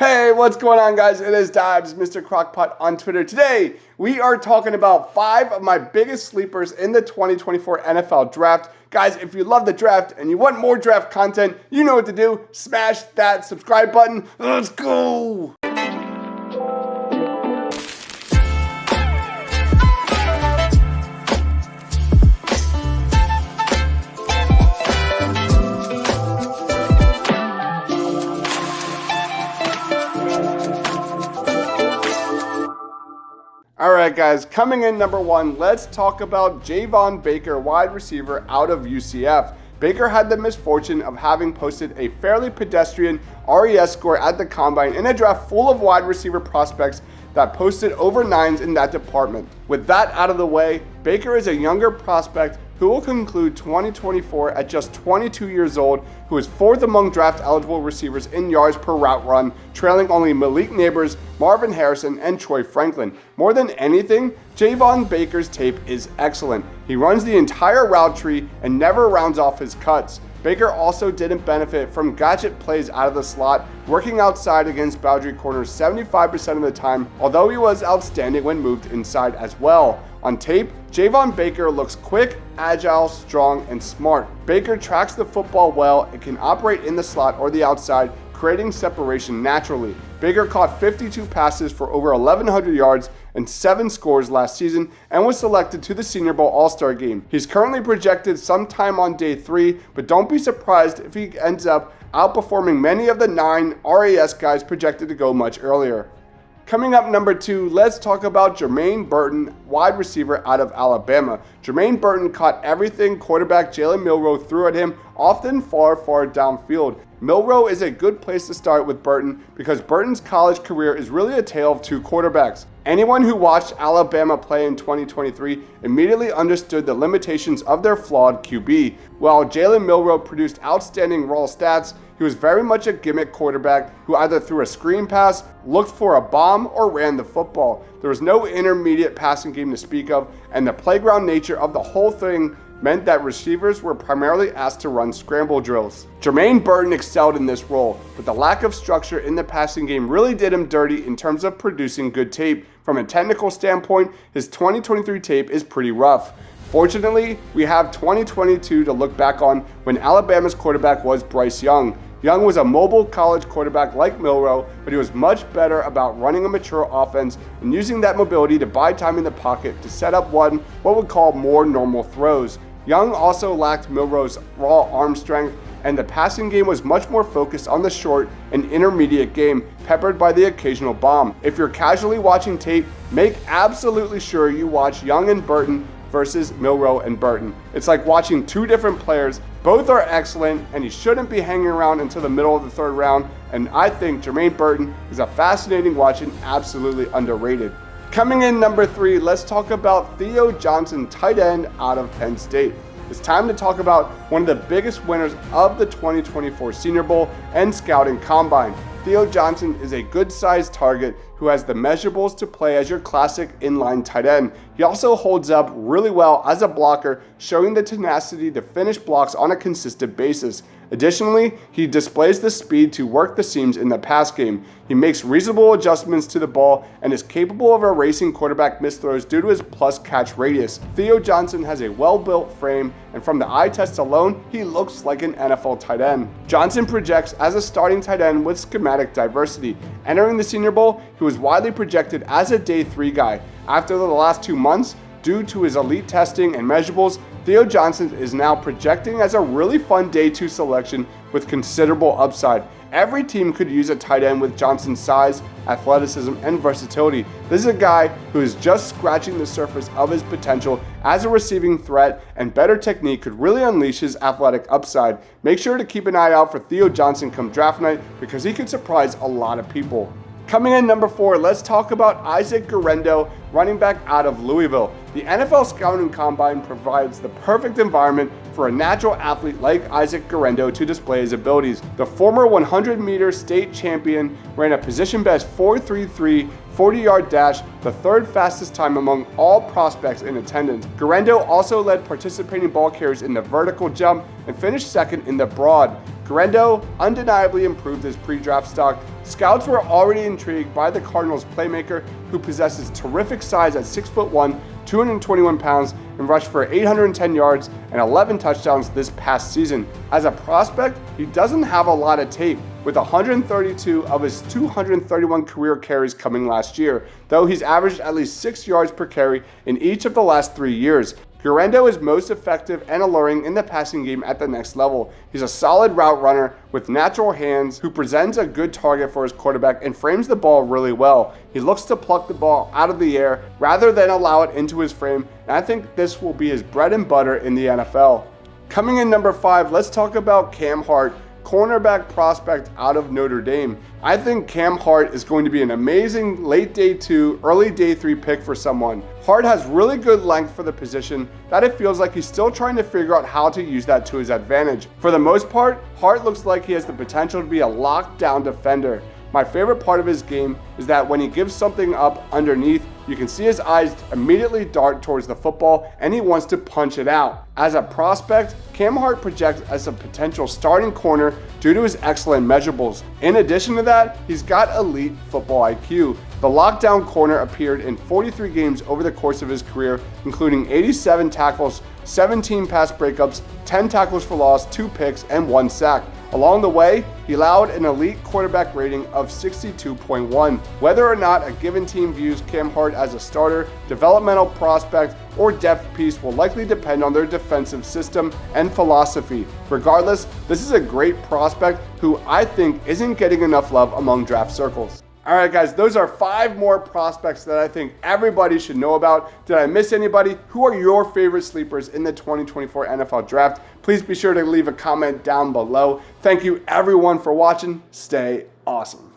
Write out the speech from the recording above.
Hey, what's going on, guys? It is Dibs, Mr. Crockpot on Twitter. Today, we are talking about 5 of my biggest sleepers in the 2024 NFL Draft. Guys, if you love the draft and you want more draft content, you know what to do. Smash that subscribe button. Let's go! Alright guys, coming in number 1, let's talk about Javon Baker, wide receiver out of UCF. Baker had the misfortune of having posted a fairly pedestrian RES score at the combine in a draft full of wide receiver prospects that posted over 9s in that department. With that out of the way, Baker is a younger prospect who will conclude 2024 at just 22 years old, who is 4th among draft-eligible receivers in yards per route run, trailing only Malik Neighbors, Marvin Harrison, and Troy Franklin. More than anything, Javon Baker's tape is excellent. He runs the entire route tree and never rounds off his cuts. Baker also didn't benefit from gadget plays out of the slot, working outside against boundary corners 75% of the time, although he was outstanding when moved inside as well. On tape, Javon Baker looks quick, agile, strong, and smart. Baker tracks the football well and can operate in the slot or the outside, creating separation naturally. Baker caught 52 passes for over 1,100 yards and 7 scores last season and was selected to the Senior Bowl All-Star game. He's currently projected sometime on day 3, but don't be surprised if he ends up outperforming many of the 9 RAS guys projected to go much earlier. Coming up number 2, let's talk about Germaine Burton, wide receiver out of Alabama. Germaine Burton caught everything quarterback Jalen Milroe threw at him, often far downfield. Milroe is a good place to start with Burton because Burton's college career is really a tale of 2 quarterbacks. Anyone who watched Alabama play in 2023 immediately understood the limitations of their flawed QB. While Jalen Milroe produced outstanding raw stats, he was very much a gimmick quarterback who either threw a screen pass, looked for a bomb, or ran the football. There was no intermediate passing game to speak of, and the playground nature of the whole thing meant that receivers were primarily asked to run scramble drills. Germaine Burton excelled in this role, but the lack of structure in the passing game really did him dirty in terms of producing good tape. From a technical standpoint, his 2023 tape is pretty rough. Fortunately, we have 2022 to look back on when Alabama's quarterback was Bryce Young. Young was a mobile college quarterback like Milroe, but he was much better about running a mature offense and using that mobility to buy time in the pocket to set up what we call more normal throws. Young also lacked Milroe's raw arm strength, and the passing game was much more focused on the short and intermediate game, peppered by the occasional bomb. If you're casually watching tape, make absolutely sure you watch Young and Burton versus Milroe and Burton. It's like watching 2 different players. Both are excellent, and you shouldn't be hanging around until the middle of the 3rd round, and I think Germaine Burton is a fascinating watch and absolutely underrated. Coming in number 3, let's talk about Theo Johnson, tight end out of Penn State. It's time to talk about one of the biggest winners of the 2024 Senior Bowl and Scouting Combine. Theo Johnson is a good-sized target who has the measurables to play as your classic inline tight end. He also holds up really well as a blocker, showing the tenacity to finish blocks on a consistent basis. Additionally, he displays the speed to work the seams in the pass game. He makes reasonable adjustments to the ball and is capable of erasing quarterback misthrows due to his plus catch radius. Theo Johnson has a well-built frame, and from the eye test alone, he looks like an NFL tight end. Johnson projects as a starting tight end with schematic diversity. Entering the Senior Bowl, he was widely projected as a day 3 guy. After the last 2 months, due to his elite testing and measurables, Theo Johnson is now projecting as a really fun day 2 selection with considerable upside. Every team could use a tight end with Johnson's size, athleticism, and versatility. This is a guy who is just scratching the surface of his potential as a receiving threat, and better technique could really unleash his athletic upside. Make sure to keep an eye out for Theo Johnson come draft night because he could surprise a lot of people. Coming in number 4, let's talk about Isaac Guerendo, running back out of Louisville. The NFL Scouting Combine provides the perfect environment for a natural athlete like Isaac Guerendo to display his abilities. The former 100-meter state champion ran a position-best 4.33 40-yard dash, the third fastest time among all prospects in attendance. Guerendo also led participating ball carriers in the vertical jump and finished second in the broad. Guerendo undeniably improved his pre-draft stock. Scouts were already intrigued by the Cardinals' playmaker, who possesses terrific size at 6'1", 221 pounds, and rushed for 810 yards and 11 touchdowns this past season. As a prospect, he doesn't have a lot of tape, with 132 of his 231 career carries coming last year, though he's averaged at least 6 yards per carry in each of the last 3 years. Guerendo is most effective and alluring in the passing game at the next level. He's a solid route runner with natural hands who presents a good target for his quarterback and frames the ball really well. He looks to pluck the ball out of the air rather than allow it into his frame, and I think this will be his bread and butter in the NFL. Coming in number 5, let's talk about Cam Hart, cornerback prospect out of Notre Dame. I think Cam Hart is going to be an amazing late day 2, early day 3 pick for someone. Hart has really good length for the position that it feels like he's still trying to figure out how to use that to his advantage. For the most part, Hart looks like he has the potential to be a lockdown defender. My favorite part of his game is that when he gives something up underneath, you can see his eyes immediately dart towards the football and he wants to punch it out. As a prospect, Cam Hart projects as a potential starting corner due to his excellent measurables. In addition to that, he's got elite football IQ. The lockdown corner appeared in 43 games over the course of his career, including 87 tackles, 17 pass breakups, 10 tackles for loss, 2 picks, and 1 sack. Along the way, he allowed an elite quarterback rating of 62.1. Whether or not a given team views Cam Hart as a starter, developmental prospect, or depth piece will likely depend on their defensive system and philosophy. Regardless, this is a great prospect who I think isn't getting enough love among draft circles. Alright guys, those are 5 more prospects that I think everybody should know about. Did I miss anybody? Who are your favorite sleepers in the 2024 NFL Draft? Please be sure to leave a comment down below. Thank you everyone for watching. Stay awesome.